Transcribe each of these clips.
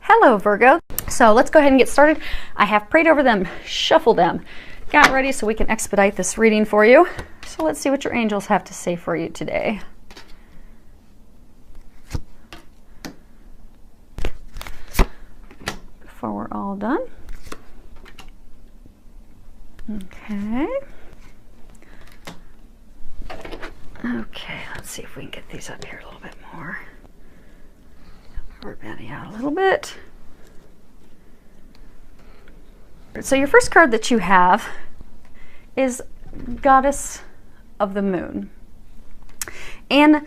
Hello, Virgo. So let's go ahead and get started. I have prayed over them, shuffled them, got ready so we can expedite this reading for you. So let's see what your angels have to say for you today. Before we're all done. Okay. Okay, let's see if we can get these up here a little bit more. We're bending out a little bit. So your first card that you have is Goddess of the Moon. And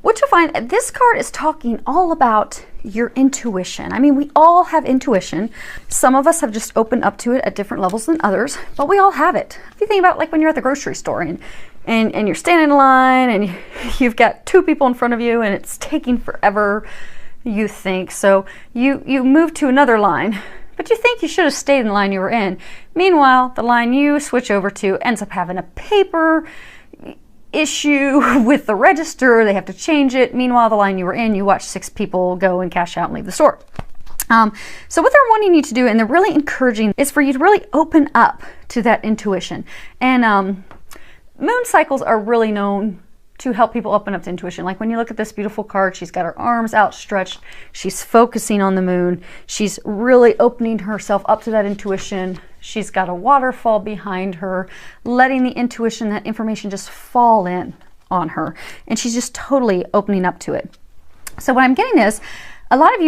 what you'll find, this card is talking all about your intuition. I mean, we all have intuition. Some of us have just opened up to it at different levels than others, but we all have it. If you think about like when you're at the grocery store and you're standing in line and you've got two people in front of you and it's taking forever, you think. So you move to another line, but you think you should have stayed in the line you were in. Meanwhile, the line you switch over to ends up having a paper issue with the register. They have to change it. Meanwhile, the line you were in, you watch 6 people go and cash out and leave the store. So what they're wanting you to do, and they're really encouraging, is for you to really open up to that intuition. And moon cycles are really known to help people open up to intuition. Like when you look at this beautiful card, she's got her arms outstretched. She's focusing on the moon. She's really opening herself up to that intuition. She's got a waterfall behind her, letting the intuition, that information just fall in on her. And she's just totally opening up to it. So what I'm getting is, a lot of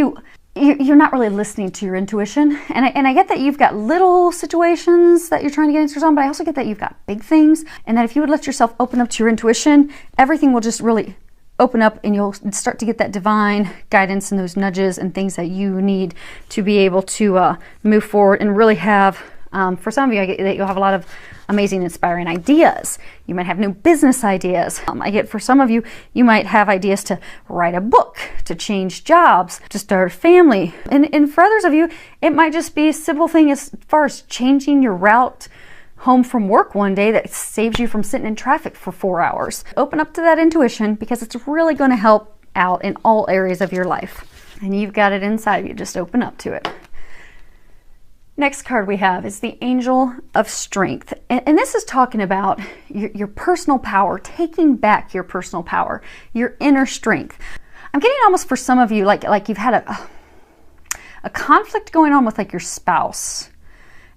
you're not really listening to your intuition. And I get that you've got little situations that you're trying to get answers on, but I also get that you've got big things. And that if you would let yourself open up to your intuition, everything will just really open up and you'll start to get that divine guidance and those nudges and things that you need to be able to move forward and really have, for some of you, I get that you'll have a lot of amazing, inspiring ideas. You might have new business ideas. I get for some of you, you might have ideas to write a book, to change jobs, to start a family. And for others of you, it might just be a simple thing as far as changing your route home from work one day that saves you from sitting in traffic for 4 hours. Open up to that intuition because it's really going to help out in all areas of your life. And you've got it inside of you. Just open up to it. Next card we have is the Angel of Strength. And this is talking about your personal power, taking back your personal power, your inner strength. I'm getting almost for some of you like you've had a conflict going on with like your spouse.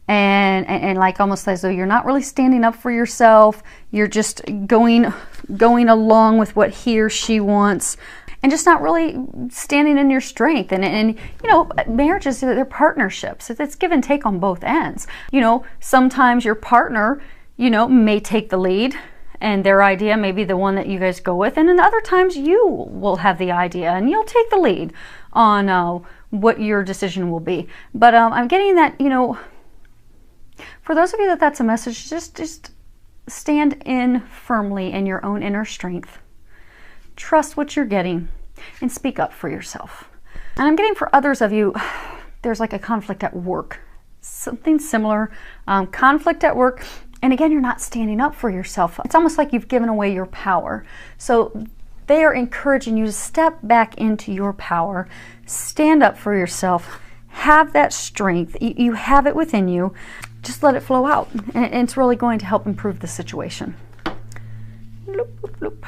And like almost as though you're not really standing up for yourself. You're just going along with what he or she wants. And just not really standing in your strength. And you know, marriages, they're partnerships. It's give and take on both ends. You know, sometimes your partner, you know, may take the lead and their idea may be the one that you guys go with. And then other times you will have the idea and you'll take the lead on what your decision will be. But I'm getting that, you know, for those of you that's a message, just stand in firmly in your own inner strength. Trust what you're getting and speak up for yourself. And I'm getting for others of you, there's like a conflict at work, something similar, conflict at work. And again, you're not standing up for yourself. It's almost like you've given away your power. So they are encouraging you to step back into your power, stand up for yourself, have that strength. You have it within you. Just let it flow out. And it's really going to help improve the situation. Loop, loop, loop.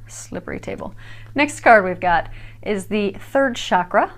Slippery table. Next card we've got is the third chakra.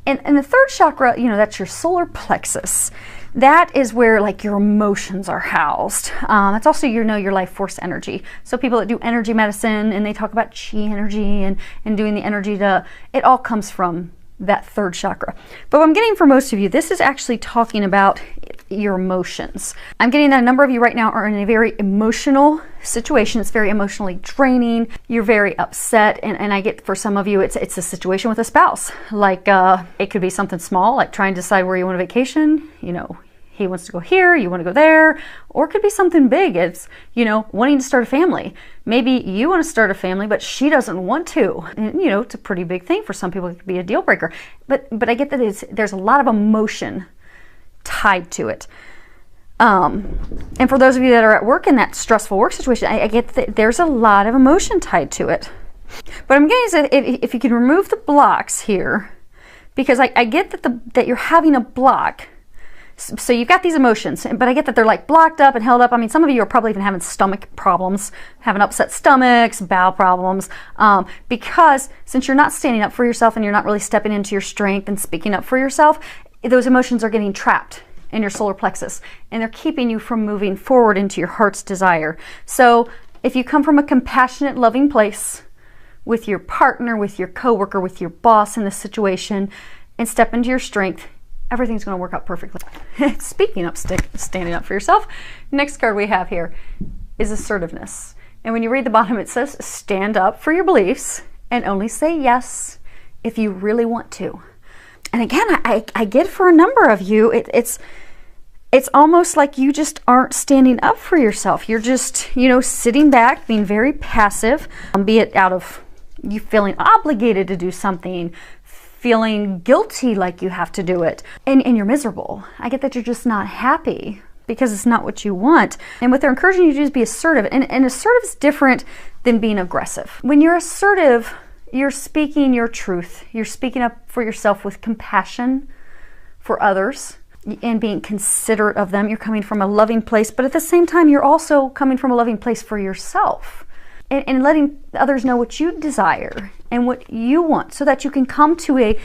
And the third chakra, you know, that's your solar plexus. That is where like your emotions are housed. It's also, you know, your life force energy. So people that do energy medicine and they talk about chi energy and doing the energy it all comes from that third chakra. But what I'm getting for most of you, this is actually talking about your emotions. I'm getting that a number of you right now are in a very emotional situation. It's very emotionally draining. You're very upset. And I get for some of you, it's a situation with a spouse. Like it could be something small, like trying to decide where you want to vacation. You know, he wants to go here, you want to go there. Or it could be something big. It's, you know, wanting to start a family. Maybe you want to start a family, but she doesn't want to. And, you know, it's a pretty big thing. For some people, it could be a deal breaker. But I get that there's a lot of emotion tied to it. And for those of you that are at work in that stressful work situation, I get that there's a lot of emotion tied to it. But I'm getting is that if you can remove the blocks here because I get that you're having a block. So you've got these emotions, but I get that they're like blocked up and held up. I mean, some of you are probably even having stomach problems, having upset stomachs, bowel problems, because since you're not standing up for yourself and you're not really stepping into your strength and speaking up for yourself, those emotions are getting trapped in your solar plexus, and they're keeping you from moving forward into your heart's desire. So if you come from a compassionate, loving place with your partner, with your coworker, with your boss in this situation, and step into your strength, everything's going to work out perfectly. Speaking up, standing up for yourself. Next card we have here is assertiveness. And when you read the bottom, it says stand up for your beliefs and only say yes if you really want to. And again, I get for a number of you, it's almost like you just aren't standing up for yourself. You're just, you know, sitting back, being very passive, be it out of you feeling obligated to do something, feeling guilty like you have to do it, and you're miserable. I get that you're just not happy because it's not what you want. And what they're encouraging you to do is be assertive. And assertive is different than being aggressive. When you're assertive, you're speaking your truth. You're speaking up for yourself with compassion for others and being considerate of them. You're coming from a loving place, but at the same time, you're also coming from a loving place for yourself. And letting others know what you desire and what you want so that you can come to a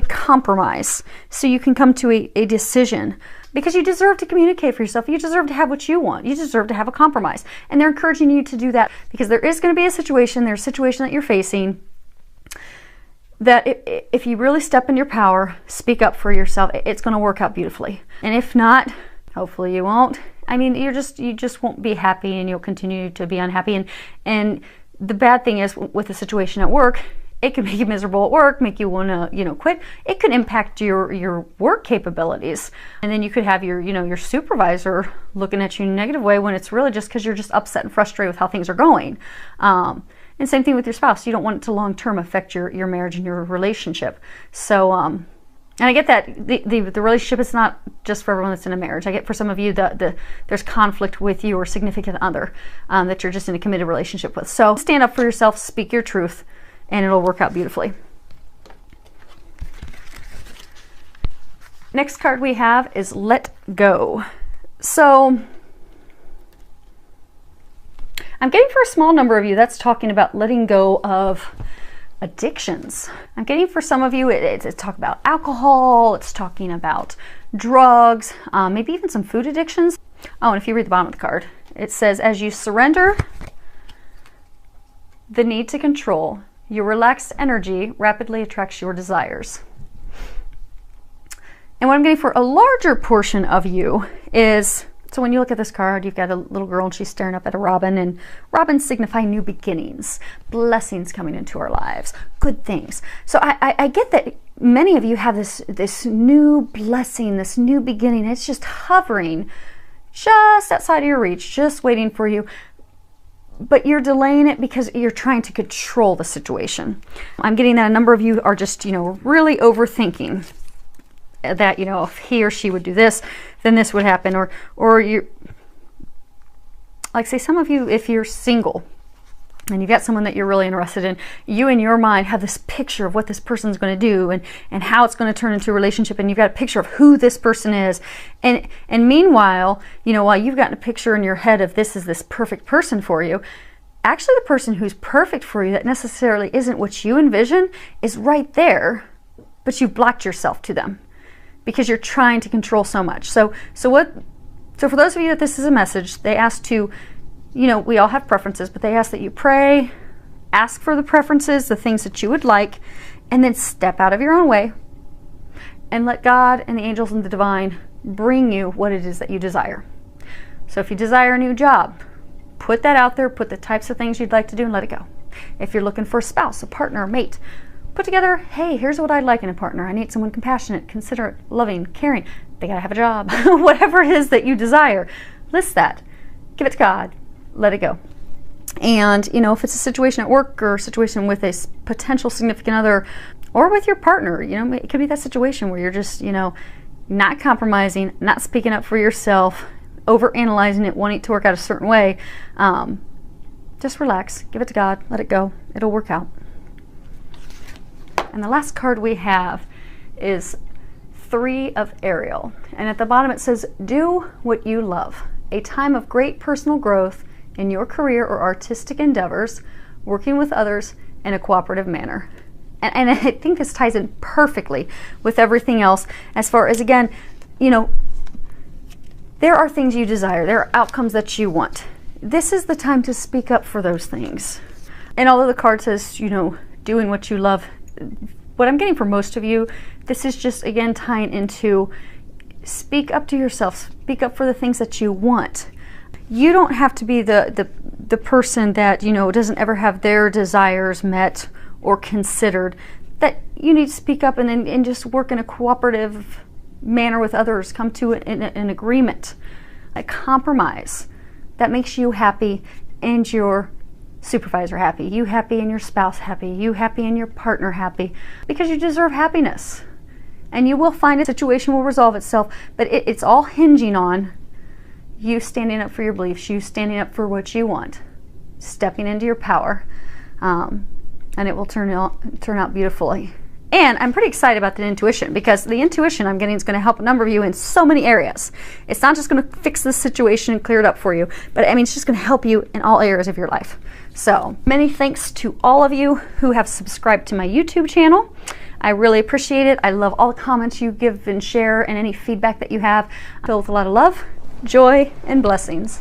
compromise, so you can come to a decision, because you deserve to communicate for yourself. You deserve to have what you want. You deserve to have a compromise. And they're encouraging you to do that because there is going to be a situation, there's a situation that you're facing that if you really step in your power, speak up for yourself, it's going to work out beautifully. And if not, hopefully you won't. I mean, you just won't be happy, and you'll continue to be unhappy. And the bad thing is with the situation at work, it can make you miserable at work, make you want to, you know, quit. It could impact your work capabilities. And then you could have your supervisor looking at you in a negative way when it's really just because you're just upset and frustrated with how things are going. And same thing with your spouse. You don't want it to long-term affect your marriage and your relationship. So, and I get that the relationship is not just for everyone that's in a marriage. I get for some of you that there's conflict with you or significant other that you're just in a committed relationship with. So stand up for yourself, speak your truth, and it'll work out beautifully. Next card we have is let go. So I'm getting for a small number of you that's talking about letting go of addictions. I'm getting for some of you, it's talk about alcohol, it's talking about drugs, maybe even some food addictions. Oh, and if you read the bottom of the card, it says, as you surrender the need to control, your relaxed energy rapidly attracts your desires. And what I'm getting for a larger portion of you is, so when you look at this card, you've got a little girl and she's staring up at a robin, and robins signify new beginnings, blessings coming into our lives, good things. So I get that many of you have this new blessing, this new beginning. It's just hovering just outside of your reach, just waiting for you. But you're delaying it because you're trying to control the situation. I'm getting that a number of you are just, really overthinking that, if he or she would do this, then this would happen. Or you, like say some of you, if you're single and you've got someone that you're really interested in, you in your mind have this picture of what this person's going to do and how it's going to turn into a relationship, and you've got a picture of who this person is. And meanwhile, while you've gotten a picture in your head of this is this perfect person for you, actually the person who's perfect for you that necessarily isn't what you envision is right there, but you've blocked yourself to them because you're trying to control so much. So for those of you that this is a message, they ask to, we all have preferences, but they ask that you pray, ask for the preferences, the things that you would like, and then step out of your own way and let God and the angels and the divine bring you what it is that you desire. So if you desire a new job, put that out there, put the types of things you'd like to do and let it go. If you're looking for a spouse, a partner, a mate, put together, hey, here's what I'd like in a partner. I need someone compassionate, considerate, loving, caring. They gotta have a job. Whatever it is that you desire, list that. Give it to God. Let it go. And, if it's a situation at work or a situation with a potential significant other or with your partner, it could be that situation where you're just, not compromising, not speaking up for yourself, overanalyzing it, wanting it to work out a certain way. Just relax. Give it to God. Let it go. It'll work out. And the last card we have is 3 of Ariel. And at the bottom it says, do what you love. A time of great personal growth in your career or artistic endeavors, working with others in a cooperative manner. And I think this ties in perfectly with everything else as far as, again, you know, there are things you desire. There are outcomes that you want. This is the time to speak up for those things. And although the card says, you know, doing what you love, what I'm getting for most of you, this is just, again, tying into speak up to yourself. Speak up for the things that you want. You don't have to be the person that, you know, doesn't ever have their desires met or considered. That you need to speak up and just work in a cooperative manner with others, come to an agreement, a compromise that makes you happy and your supervisor happy, you happy and your spouse happy, you happy and your partner happy, because you deserve happiness. And you will find a situation will resolve itself, but it's all hinging on you standing up for your beliefs, you standing up for what you want, stepping into your power, and it will turn out beautifully. And I'm pretty excited about the intuition, because the intuition I'm getting is going to help a number of you in so many areas. It's not just going to fix this situation and clear it up for you, but I mean, it's just going to help you in all areas of your life. So many thanks to all of you who have subscribed to my YouTube channel. I really appreciate it. I love all the comments you give and share and any feedback that you have. Filled with a lot of love, joy, and blessings.